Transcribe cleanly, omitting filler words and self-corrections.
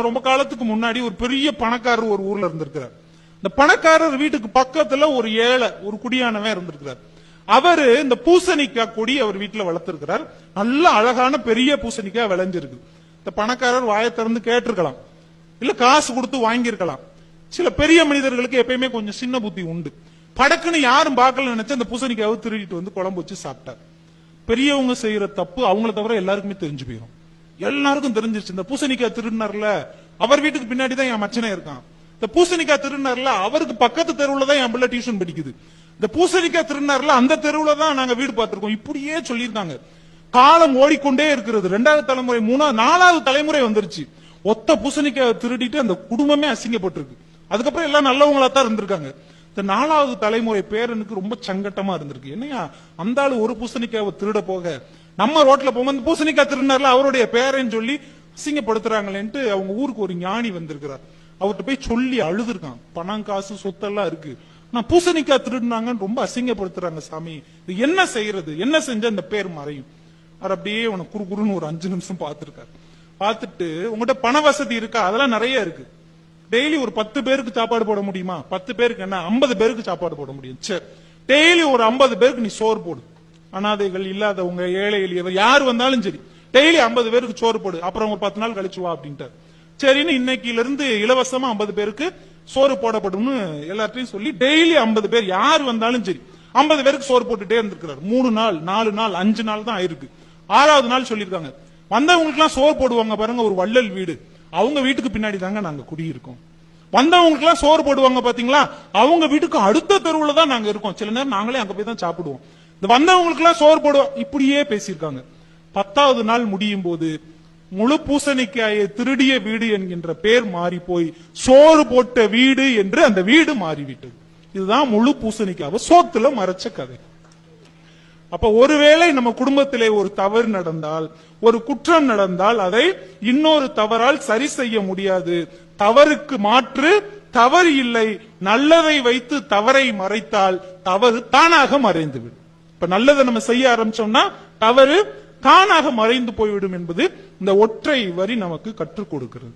ரொம்ப காலத்துக்கு முன்னாடி ஒரு பெரிய பணக்காரர் ஒரு ஊர்ல இருந்திருக்கிறார். இந்த பணக்காரர் வீட்டுக்கு பக்கத்துல ஒரு ஏழை ஒரு குடியானவன் இருந்திருக்கிறார். அவரு இந்த பூசணிக்காய் கொடி அவர் வீட்டுல வளர்த்திருக்கிறார். நல்ல அழகான பெரிய பூசணிக்காய் விளைஞ்சிருக்கு. இந்த பணக்காரர் வாயை திறந்து கேட்டிருக்கலாம், இல்ல காசு கொடுத்து வாங்கியிருக்கலாம். சில பெரிய மனிதர்களுக்கு எப்பயுமே கொஞ்சம் சின்ன புத்தி உண்டு. படக்குன்னு யாரும் பார்க்கல நினைச்சு அந்த பூசணிக்காவை திருடிட்டு வந்து குழம்பு வச்சு சாப்பிட்டார். பெரியவங்க செய்யற தப்பு அவங்கள தவிர எல்லாருக்குமே தெரிஞ்சு போயிடும். எல்லாருக்கும் தெரிஞ்சிருச்சு, இந்த பூசணிக்காய் திருடினார்ல அவர் வீட்டுக்கு பின்னாடி தான் என் மச்சனே இருக்கான், இந்த பூசணிக்காய் திருடினார்ல அவருக்கு பக்கத்து தெருவுல தான் என் பிள்ளை டியூஷன் படிக்குது, இந்த பூசணிக்காய் திருடினார்ல அந்த தெருவுல தான் நாங்க வீடு பார்த்திருக்கோம். இப்படியே சொல்லியிருக்காங்க. காலம் ஓடிக்கொண்டே இருக்கிறது. 2வது தலைமுறை 3வது 4வது தலைமுறை வந்துருச்சு. ஒத்த பூசணிக்காய் திருடிட்டு அந்த குடும்பமே அசிங்கப்பட்டிருக்கு. அதுக்கப்புறம் எல்லாம் நல்லவங்களா தான் இருந்திருக்காங்க. இந்த 4வது தலைமுறை பேரனுக்கு ரொம்ப சங்கட்டமா இருந்திருக்கு. என்னையா அந்த ஆளு ஒரு பூசணிக்காவை திருட போக நம்ம ரோட்ல போகும்போது பூசணிக்காய் திருடினார்ல அவருடைய பேரன்னு சொல்லி அசிங்கப்படுத்துறாங்களேன்ட்டு அவங்க ஊருக்கு ஒரு ஞானி வந்திருக்கிறார். அவர்கிட்ட போய் சொல்லி அழுதுருக்கான். பணம் காசு சொத்தெல்லாம் இருக்கு, நான் பூசணிக்காய் திருடினாங்கன்னு ரொம்ப அசிங்கப்படுத்துறாங்க சாமி, இது என்ன செய்யறது, என்ன செஞ்சா இந்த பேர் மறையும். அவர் அப்படியே உனக்கு குறுகுறுன்னு ஒரு 5 நிமிஷம் பார்த்திருக்காரு. பார்த்துட்டு உங்ககிட்ட பண வசதி இருக்கா, அதெல்லாம் நிறைய இருக்கு, டெய்லி ஒரு 10 பேருக்கு சாப்பாடு போட முடியுமா, 10 பேருக்கு என்ன 50 பேருக்கு சாப்பாடு போட முடியும், சரி டெய்லி ஒரு 50 பேருக்கு நீ சோறு போடு, அனாதைகள் இல்லாதவங்க ஏழை எளியவர் யார் வந்தாலும் சரி டெய்லி 50 பேருக்கு சோறு போடு, அப்புறம் ஒரு 10 நாள் கழிச்சு வா அப்படின்ட்டார். சரின்னு இன்னைக்குல இருந்து இலவசமா 50 பேருக்கு சோறு போடப்படும் எல்லாத்தையும் சொல்லி டெய்லி 50 பேர் யார் வந்தாலும் சரி 50 பேருக்கு சோறு போட்டுட்டே இருந்திருக்கிறார். 3 நாள் 4 நாள் 5 நாள் தான் ஆயிருக்கு. 6வது நாள் சொல்லிருக்காங்க, வந்தவங்களுக்கு எல்லாம் சோறு போடுவாங்க பாருங்க, ஒரு வள்ளல் வீடு, அவங்க வீட்டுக்கு பின்னாடி தாங்க நாங்க குடியிருக்கோம். வந்தவங்களுக்கு எல்லாம் சோறு போடுவாங்க பாத்தீங்களா, அவங்க வீட்டுக்கு அடுத்த தெருவுல தான் நாங்க இருக்கோம், சில நேரம் நாங்களே அங்க போய் தான் சாப்பிடுவோம். இந்த வந்தவங்களுக்கு எல்லாம் சோறு போடுவோம், இப்படியே பேசியிருக்காங்க. 10வது நாள் முடியும் போது முழு பூசணிக்காயை திருடிய வீடு என்கின்ற பேர் மாறி போய் சோறு போட்ட வீடு என்று அந்த வீடு மாறிவிட்டது. இதுதான் முழு பூசணிக்காவை சோத்துல மறைச்ச கதை. அப்ப ஒருவேளை நம்ம குடும்பத்திலே ஒரு தவறு நடந்தால், ஒரு குற்றம் நடந்தால் அதை இன்னொரு தவறால் சரி செய்ய முடியாது. தவறுக்கு மாற்று தவறு இல்லை, நல்லதை வைத்து தவறை மறைத்தால் தவறு தானாக மறைந்துவிடும். இப்ப நல்லதை நம்ம செய்ய ஆரம்பிச்சோம்னா தவறு தானாக மறைந்து போய்விடும் என்பது இந்த ஒற்றை வரி நமக்கு கற்றுக் கொடுக்கிறது.